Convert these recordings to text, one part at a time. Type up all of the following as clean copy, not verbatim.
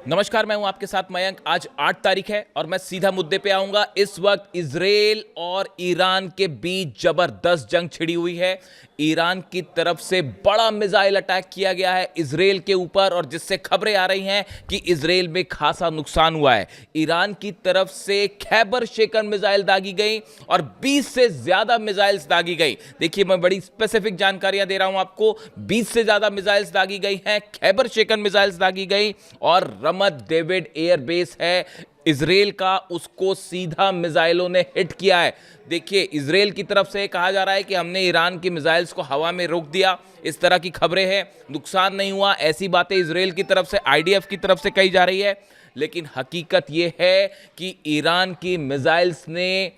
नमस्कार, मैं हूं आपके साथ मयंक। आज 8 तारीख है और मैं सीधा मुद्दे पे आऊंगा। इस वक्त इजराइल और ईरान के बीच जबरदस्त जंग छिड़ी हुई है। ईरान की तरफ से बड़ा मिसाइल अटैक किया गया है इजराइल के ऊपर, और जिससे खबरें आ रही हैं कि इजराइल में खासा नुकसान हुआ है। ईरान की तरफ से खैबर शेकन मिसाइल दागी गई और 20 से ज्यादा मिसाइल्स दागी गई। देखिए, मैं बड़ी स्पेसिफिक जानकारियां दे रहा हूं आपको। 20 से ज्यादा मिसाइल्स दागी गई हैं, खैबर शेकन मिसाइल्स दागी गई, और रमत डेविड एयरबेस है इजराइल का, उसको सीधा मिसाइलों ने हिट किया है। देखिए, इजराइल की तरफ से कहा जा रहा है कि हमने ईरान की मिसाइल्स को हवा में रोक दिया, इस तरह की खबरें हैं। नुकसान नहीं हुआ, ऐसी बातें इजराइल की तरफ से, आईडीएफ की तरफ से कही जा रही है। लेकिन हकीकत यह है कि ईरान की मिसाइल्स ने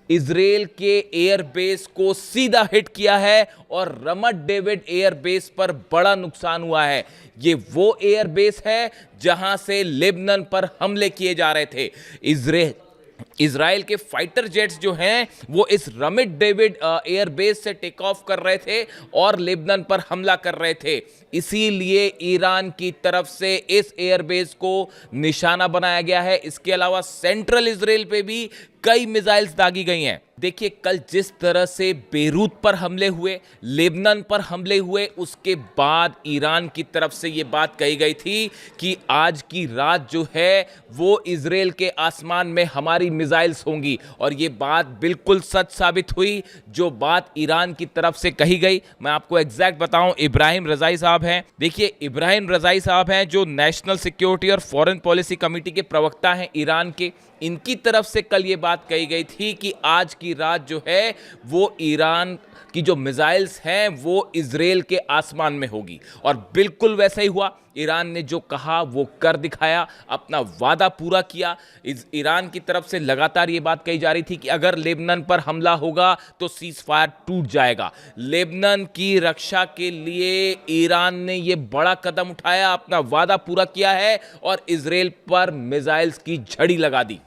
इजराइल के एयरबेस को सीधा हिट किया है और रमत डेविड एयरबेस पर बड़ा नुकसान हुआ है। ये वो एयरबेस है जहां से लेबनान पर हमले किए जा रहे थे। इजराइल के फाइटर जेट्स जो हैं वो इस रमत डेविड एयरबेस से टेक ऑफ कर रहे थे और लेबनान पर हमला कर रहे थे। इसीलिए ईरान की तरफ से इस एयरबेस को निशाना बनाया गया है। इसके अलावा सेंट्रल इजराइल पे भी कई मिसाइल्स दागी गई हैं। देखिए, कल जिस तरह से बेरूत पर हमले हुए, लेबनान पर हमले हुए, उसके बाद ईरान की तरफ से यह बात कही गई थी कि आज की रात जो है वो इजराइल के आसमान में हमारी मिसाइल्स होंगी, और ये बात बिल्कुल सच साबित हुई। जो बात ईरान की तरफ से कही गई, मैं आपको एग्जैक्ट बताऊं, इब्राहिम रजाई साहब हैं। देखिए, इब्राहिम रजाई साहब हैं जो नेशनल सिक्योरिटी और फॉरेन पॉलिसी कमेटी के प्रवक्ता हैं ईरान के। इनकी तरफ से कल ये बात कही गई थी कि आज की रात जो है वो ईरान की जो मिसाइल्स हैं वो इजराइल के आसमान में होगी, और बिल्कुल वैसा ही हुआ। ईरान ने जो कहा वो कर दिखाया, अपना वादा पूरा किया। ईरान की तरफ से लगातार ये बात कही जा रही थी कि अगर लेबनान पर हमला होगा तो सीज फायर टूट जाएगा। लेबनान की रक्षा के लिए ईरान ने ये बड़ा कदम उठाया, अपना वादा पूरा किया है और इजराइल पर मिसाइल्स की झड़ी लगा दी।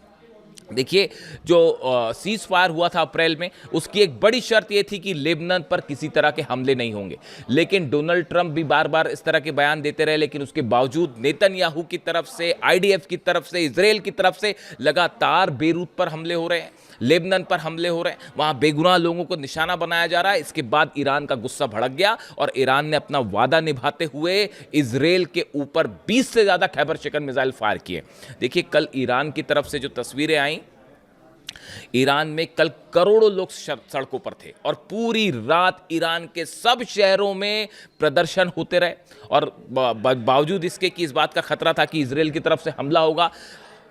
देखिए, जो सीज फायर हुआ था अप्रैल में, उसकी एक बड़ी शर्त यह थी कि लेबनान पर किसी तरह के हमले नहीं होंगे। लेकिन डोनाल्ड ट्रंप भी बार बार इस तरह के बयान देते रहे, लेकिन उसके बावजूद नेतन्याहू की तरफ से, आईडीएफ की तरफ से, इजराइल की तरफ से लगातार बेरूत पर हमले हो रहे हैं, लेबनान पर हमले हो रहे हैं, वहां बेगुनाह लोगों को निशाना बनाया जा रहा है। इसके बाद ईरान का गुस्सा भड़क गया और ईरान ने अपना वादा निभाते हुए इजराइल के ऊपर 20 से ज्यादा खैबर शेकन मिसाइल फायर किए। देखिए, कल ईरान की तरफ से जो तस्वीरें आई, ईरान में कल करोड़ों लोग सड़कों पर थे और पूरी रात ईरान के सब शहरों में प्रदर्शन होते रहे, और बावजूद इसके कि इस बात का खतरा था कि इजराइल की तरफ से हमला होगा,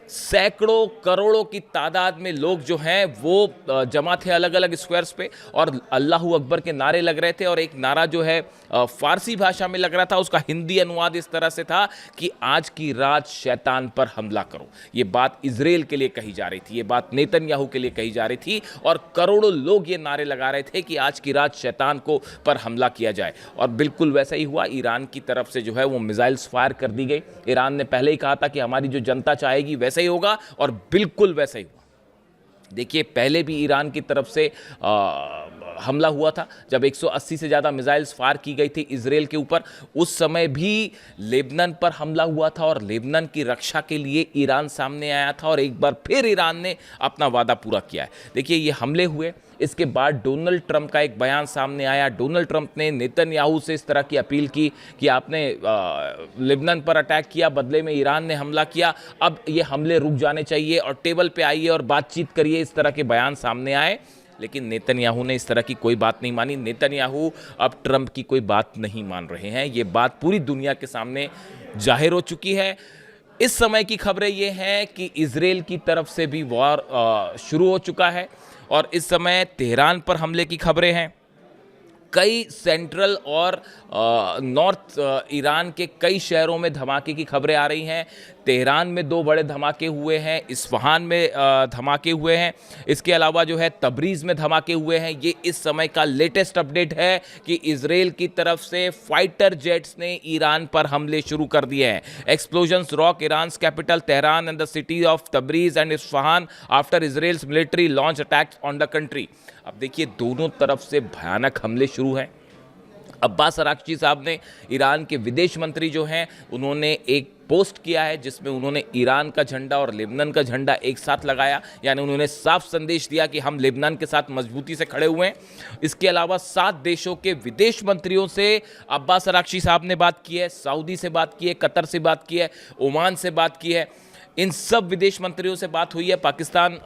सैकड़ों करोड़ों की तादाद में लोग जो हैं वो जमा थे अलग अलग स्क्वायर्स पे, और अल्लाहू अकबर के नारे लग रहे थे। और एक नारा जो है फारसी भाषा में लग रहा था, उसका हिंदी अनुवाद इस तरह से था कि आज की रात शैतान पर हमला करो। ये बात इजराइल के लिए कही जा रही थी, ये बात नेतन्याहू के लिए कही जा रही थी, और करोड़ों लोग ये नारे लगा रहे थे कि आज की रात शैतान को पर हमला किया जाए। और बिल्कुल वैसा ही हुआ। ईरान की तरफ से जो है वो मिसाइल्स फायर कर दी गई। ईरान ने पहले ही कहा था कि हमारी जो जनता चाहेगी वैसा ही होगा, और बिल्कुल वैसा ही हुआ। देखिए, पहले भी ईरान की तरफ से हमला हुआ था जब 180 से ज़्यादा मिसाइल्स फायर की गई थी इजराइल के ऊपर। उस समय भी लेबनान पर हमला हुआ था और लेबनान की रक्षा के लिए ईरान सामने आया था, और एक बार फिर ईरान ने अपना वादा पूरा किया है। देखिए, ये हमले हुए, इसके बाद डोनाल्ड ट्रंप का एक बयान सामने आया। डोनाल्ड ट्रंप ने नेतन्याहू से इस तरह की अपील की कि आपने लेबनान पर अटैक किया, बदले में ईरान ने हमला किया, अब ये हमले रुक जाने चाहिए और टेबल पे आइए और बातचीत करिए। इस तरह के बयान सामने आए, लेकिन नेतन्याहू ने इस तरह की कोई बात नहीं मानी। नेतन्याहू अब ट्रंप की कोई बात नहीं मान रहे हैं। ये बात पूरी दुनिया के सामने जाहिर हो चुकी है। इस समय की खबरें ये हैं कि इजराइल की तरफ से भी वॉर शुरू हो चुका है, और इस समय तेहरान पर हमले की खबरें हैं। कई सेंट्रल और नॉर्थ ईरान के कई शहरों में धमाके की खबरें आ रही हैं। तेहरान में 2 बड़े धमाके हुए हैं, इस्फहान में धमाके हुए हैं, इसके अलावा जो है तबरीज़ में धमाके हुए हैं। ये इस समय का लेटेस्ट अपडेट है कि इजराइल की तरफ से फाइटर जेट्स ने ईरान पर हमले शुरू कर दिए हैं। Explosions rock Iran's capital Tehran and the city of Tabriz and Isfahan after Israel's military launch attacks on the country. अब देखिए, दोनों तरफ से भयानक हमले शुरू हैं। अब्बास अराक्ची साहब ने, ईरान के विदेश मंत्री जो हैं, उन्होंने एक पोस्ट किया है जिसमें उन्होंने ईरान का झंडा और लेबनान का झंडा एक साथ लगाया, यानी उन्होंने साफ संदेश दिया कि हम लेबनान के साथ मजबूती से खड़े हुए हैं। इसके अलावा 7 देशों के विदेश मंत्रियों से अब्बास अराक्ची साहब ने बात की है, सऊदी से बात की है, कतर से बात की है, ओमान से बात की है। इन सब विदेश मंत्रियों से बात हुई है, पाकिस्तान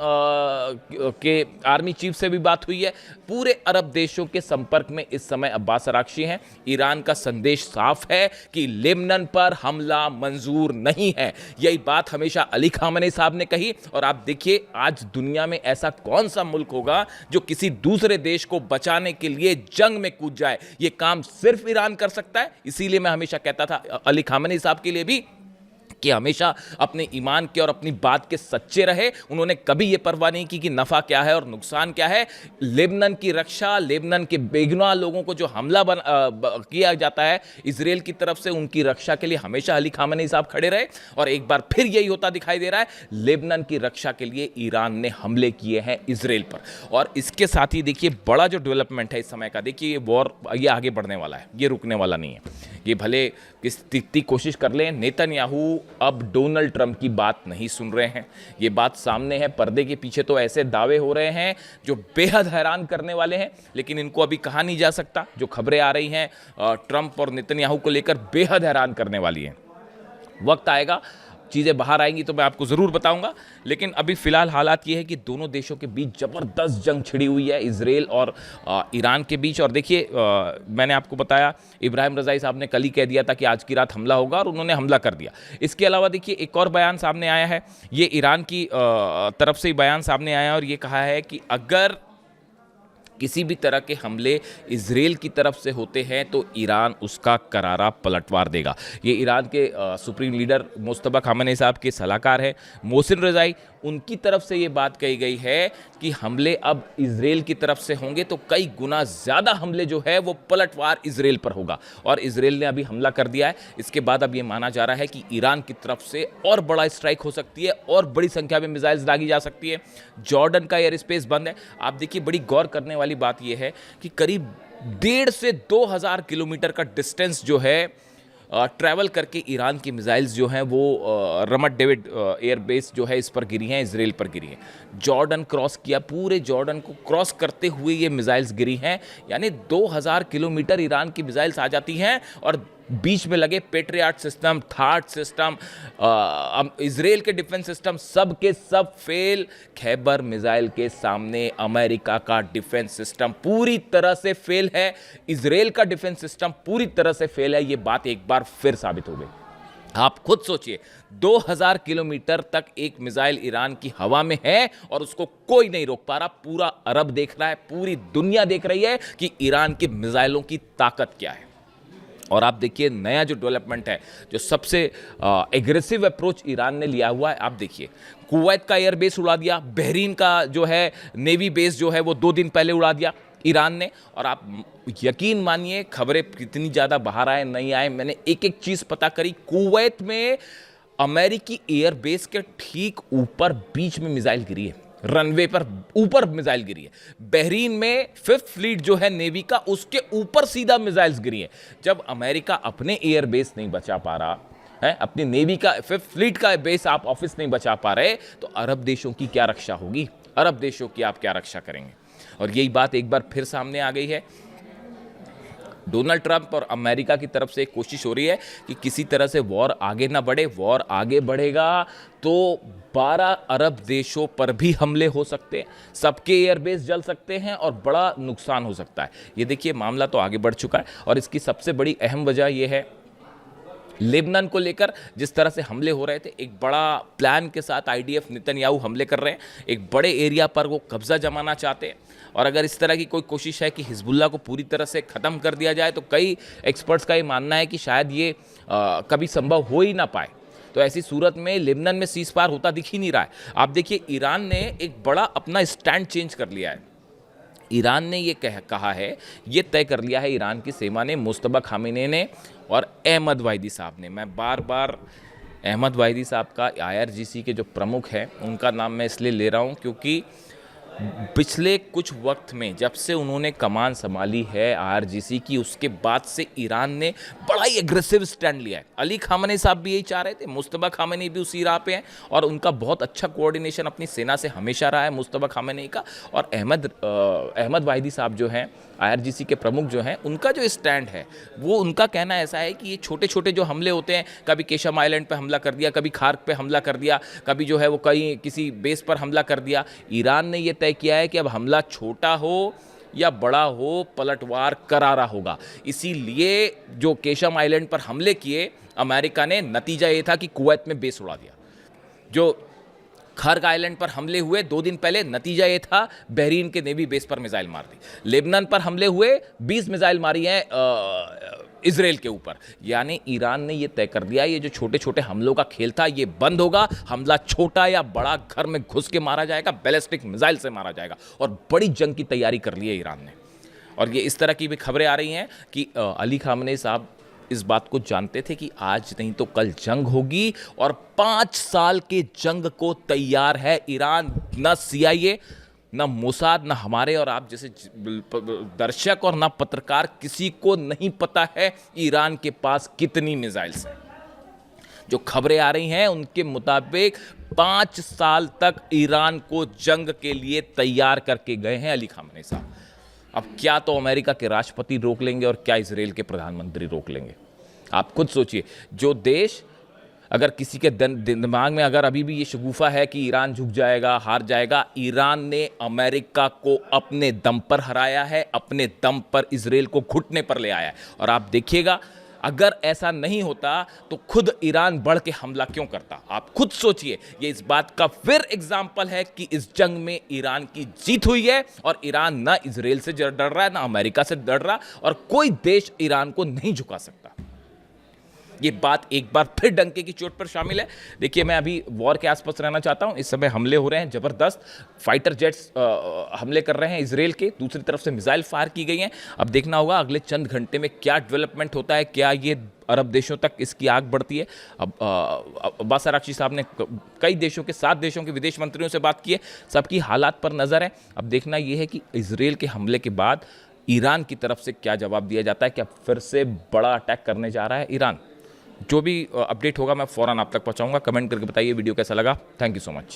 के आर्मी चीफ से भी बात हुई है। पूरे अरब देशों के संपर्क में इस समय अब्बास अराक्ची हैं। ईरान का संदेश साफ है कि लेबनान पर हमला मंजूर नहीं है। यही बात हमेशा अली खामेनी साहब ने कही। और आप देखिए, आज दुनिया में ऐसा कौन सा मुल्क होगा जो किसी दूसरे देश को बचाने के लिए जंग में कूद जाए। ये काम सिर्फ ईरान कर सकता है। इसीलिए मैं हमेशा कहता था अली खामेनी साहब के लिए भी कि हमेशा अपने ईमान के और अपनी बात के सच्चे रहे। उन्होंने कभी ये परवाह नहीं की कि नफ़ा क्या है और नुकसान क्या है। लेबनान की रक्षा, लेबनान के बेगुनाह लोगों को जो हमला किया जाता है इजराइल की तरफ से, उनकी रक्षा के लिए हमेशा अली खामेनी साहब खड़े रहे। और एक बार फिर यही होता दिखाई दे रहा है, लेबनान की रक्षा के लिए ईरान ने हमले किए हैं इजराइल पर। और इसके साथ ही देखिए, बड़ा जो डेवलपमेंट है इस समय का, देखिए ये वॉर ये आगे बढ़ने वाला है, ये रुकने वाला नहीं है। ये भले कितनी कोशिश कर लें, नेतन्याहू अब डोनाल्ड ट्रंप की बात नहीं सुन रहे हैं। ये बात सामने है, पर्दे के पीछे तो ऐसे दावे हो रहे हैं जो बेहद हैरान करने वाले हैं, लेकिन इनको अभी कहा नहीं जा सकता। जो खबरें आ रही हैं ट्रंप और नेतन्याहू को लेकर, बेहद हैरान करने वाली हैं। वक्त आएगा, चीज़ें बाहर आएंगी तो मैं आपको ज़रूर बताऊंगा। लेकिन अभी फ़िलहाल हालात ये है कि दोनों देशों के बीच ज़बरदस्त जंग छिड़ी हुई है, इजराइल और ईरान के बीच। और देखिए, मैंने आपको बताया, इब्राहिम रज़ाई साहब ने कल ही कह दिया था कि आज की रात हमला होगा, और उन्होंने हमला कर दिया। इसके अलावा देखिए, एक और बयान सामने आया है, ये ईरान की तरफ से ही बयान सामने आया है, और ये कहा है कि अगर किसी भी तरह के हमले इजराइल की तरफ से होते हैं तो ईरान उसका करारा पलटवार देगा। ये ईरान के सुप्रीम लीडर मुस्तफा खामेनी साहब के सलाहकार हैं मोहसिन रज़ाई, उनकी तरफ से ये बात कही गई है कि हमले अब इजराइल की तरफ से होंगे तो कई गुना ज़्यादा हमले जो है वो पलटवार इजराइल पर होगा। और इजराइल ने अभी हमला कर दिया है। इसके बाद अब ये माना जा रहा है कि ईरान की तरफ से और बड़ा स्ट्राइक हो सकती है, और बड़ी संख्या में मिसाइल्स दागी जा सकती है। जॉर्डन का एयर स्पेस बंद है। आप देखिए, बड़ी गौर करने वाली बात यह है कि करीब 1.5 से 2,000 किलोमीटर का डिस्टेंस जो है ट्रैवल करके ईरान की मिसाइल्स जो हैं वो रमत डेविड एयर बेस जो है इस पर गिरी हैं, इजराइल पर गिरी हैं। जॉर्डन क्रॉस किया, पूरे जॉर्डन को क्रॉस करते हुए ये मिसाइल्स गिरी हैं, यानी 2000 किलोमीटर ईरान की मिसाइल्स आ जाती हैं। और बीच में लगे patriot system, third system, Israel के डिफेंस सिस्टम, सब के सब फेल। खैबर मिसाइल के सामने अमेरिका का डिफेंस सिस्टम पूरी तरह से फेल है, इजराइल का डिफेंस सिस्टम पूरी तरह से फेल है। ये बात एक बार फिर साबित हो गई। आप खुद सोचिए, 2000 किलोमीटर तक एक मिसाइल ईरान की हवा में है और उसको कोई नहीं रोक पा रहा। पूरा अरब देख रहा है, पूरी दुनिया देख रही है कि ईरान की मिसाइलों की ताकत क्या है। और आप देखिए, नया जो डेवलपमेंट है, जो सबसे एग्रेसिव अप्रोच ईरान ने लिया हुआ है, आप देखिए, कुवैत का एयरबेस उड़ा दिया, बहरीन का जो है नेवी बेस जो है वो 2 दिन पहले उड़ा दिया ईरान ने। और आप यकीन मानिए, खबरें कितनी ज़्यादा बाहर आए नहीं आए, मैंने एक एक चीज़ पता करी। कुवैत में अमेरिकी एयरबेस के ठीक ऊपर बीच में मिसाइल गिरी है, रनवे पर ऊपर मिसाइल गिरी है। बहरीन में 5th फ्लीट जो है नेवी का, उसके ऊपर सीधा मिसाइल्स गिरी है। जब अमेरिका अपने एयर बेस नहीं बचा पा रहा है, अपनी नेवी का 5th फ्लीट का बेस आप ऑफिस नहीं बचा पा रहे, तो अरब देशों की क्या रक्षा होगी? अरब देशों की आप क्या रक्षा करेंगे? और यही बात एक बार फिर सामने आ गई है। डोनाल्ड ट्रंप और अमेरिका की तरफ से एक कोशिश हो रही है कि किसी तरह से वॉर आगे ना बढ़े। वॉर आगे बढ़ेगा तो 12 अरब देशों पर भी हमले हो सकते हैं, सबके एयरबेस जल सकते हैं और बड़ा नुकसान हो सकता है। ये देखिए, मामला तो आगे बढ़ चुका है। और इसकी सबसे बड़ी अहम वजह यह है, लेबनान को लेकर जिस तरह से हमले हो रहे थे, एक बड़ा प्लान के साथ आईडीएफ नेतन्याहू हमले कर रहे हैं। एक बड़े एरिया पर वो कब्जा जमाना चाहते हैं। और अगर इस तरह की कोई कोशिश है कि हिजबुल्लाह को पूरी तरह से ख़त्म कर दिया जाए, तो कई एक्सपर्ट्स का ये मानना है कि शायद ये कभी संभव हो ही ना पाए। तो ऐसी सूरत में लेबनान में सीज फायर होता दिख ही नहीं रहा है। आप देखिए, ईरान ने एक बड़ा अपना स्टैंड चेंज कर लिया है। ईरान ने ये कहा है, ये तय कर लिया है ईरान की सेना ने, मुस्तफा खामेनी ने और अहमद वाहिदी साहब ने। मैं बार बार अहमद वाहिदी साहब का IRGC के जो प्रमुख हैं उनका नाम मैं इसलिए ले रहा हूँ क्योंकि पिछले कुछ वक्त में जब से उन्होंने कमान संभाली है आईआरजीसी की, उसके बाद से ईरान ने बड़ा ही एग्रेसिव स्टैंड लिया है। अली खामेनी साहब भी यही चाह रहे थे, मुस्तफा खामेनी भी उसी राह पे हैं और उनका बहुत अच्छा कोऑर्डिनेशन अपनी सेना से हमेशा रहा है मुस्तफा खामेनी का। और अहमद वाहिदी साहब जो हैं आईआरजीसी के प्रमुख जो हैं, उनका जो स्टैंड है वो उनका कहना ऐसा है कि ये छोटे छोटे जो हमले होते हैं, कभी केशम आइलैंड पे हमला कर दिया, कभी खार्क पे हमला कर दिया, कभी जो है वो कहीं किसी बेस पर हमला कर दिया, ईरान ने ये तय किया है कि अब हमला छोटा हो या बड़ा हो, पलटवार करारा होगा। इसीलिए जो केशम आइलैंड पर हमले किए अमेरिका ने, नतीजा ये था कि कुवैत में बेस उड़ा दिया। जो खर्ग आइलैंड पर हमले हुए 2 दिन पहले, नतीजा ये था बहरीन के नेवी बेस पर मिसाइल मार दी। लेबनान पर हमले हुए 20 मिसाइल मारी हैं इजराइल के ऊपर। यानी ईरान ने ये तय कर दिया, ये जो छोटे छोटे हमलों का खेल था ये बंद होगा, हमला छोटा या बड़ा घर में घुस के मारा जाएगा, बैलिस्टिक मिसाइल से मारा जाएगा। और बड़ी जंग की तैयारी कर ली है ईरान ने। और ये इस तरह की भी खबरें आ रही हैं कि अली खामेनी साहब इस बात को जानते थे कि आज नहीं तो कल जंग होगी और 5 साल के जंग को तैयार है ईरान। न CIA, न मोसाद, न हमारे और आप जैसे दर्शक और न पत्रकार, किसी को नहीं पता है ईरान के पास कितनी मिसाइल्स हैं। जो खबरें आ रही हैं उनके मुताबिक 5 साल तक ईरान को जंग के लिए तैयार करके गए हैं अली खामेनी साहब। अब क्या तो अमेरिका के राष्ट्रपति रोक लेंगे और क्या इजराइल के प्रधानमंत्री रोक लेंगे। आप खुद सोचिए, जो देश अगर किसी के दिमाग में अगर अभी भी ये शगुफा है कि ईरान झुक जाएगा, हार जाएगा, ईरान ने अमेरिका को अपने दम पर हराया है, अपने दम पर इजराइल को घुटने पर ले आया है। और आप देखिएगा, अगर ऐसा नहीं होता तो खुद ईरान बढ़ के हमला क्यों करता। आप खुद सोचिए, ये इस बात का फिर एग्जाम्पल है कि इस जंग में ईरान की जीत हुई है और ईरान ना इजराइल से डर रहा है, ना अमेरिका से डर रहा, और कोई देश ईरान को नहीं झुका सकता। ये बात एक बार फिर डंके की चोट पर शामिल है। देखिए, मैं अभी वॉर के आसपास रहना चाहता हूं। इस समय हमले हो रहे हैं जबरदस्त, फाइटर जेट्स हमले कर रहे हैं इजराइल के, दूसरी तरफ से मिसाइल फायर की गई हैं। अब देखना होगा अगले चंद घंटे में क्या डेवलपमेंट होता है, क्या ये अरब देशों तक इसकी आग बढ़ती है। अब अब्बास अरागची साहब ने कई देशों के 7 देशों के विदेश मंत्रियों से बात की है, सबकी हालात पर नज़र है। अब देखना यह है कि इजराइल के हमले के बाद ईरान की तरफ से क्या जवाब दिया जाता है। क्या फिर से बड़ा अटैक करने जा रहा है ईरान? जो भी अपडेट होगा मैं फ़ौरन आप तक पहुंचाऊंगा। कमेंट करके बताइए वीडियो कैसा लगा। Thank you so much.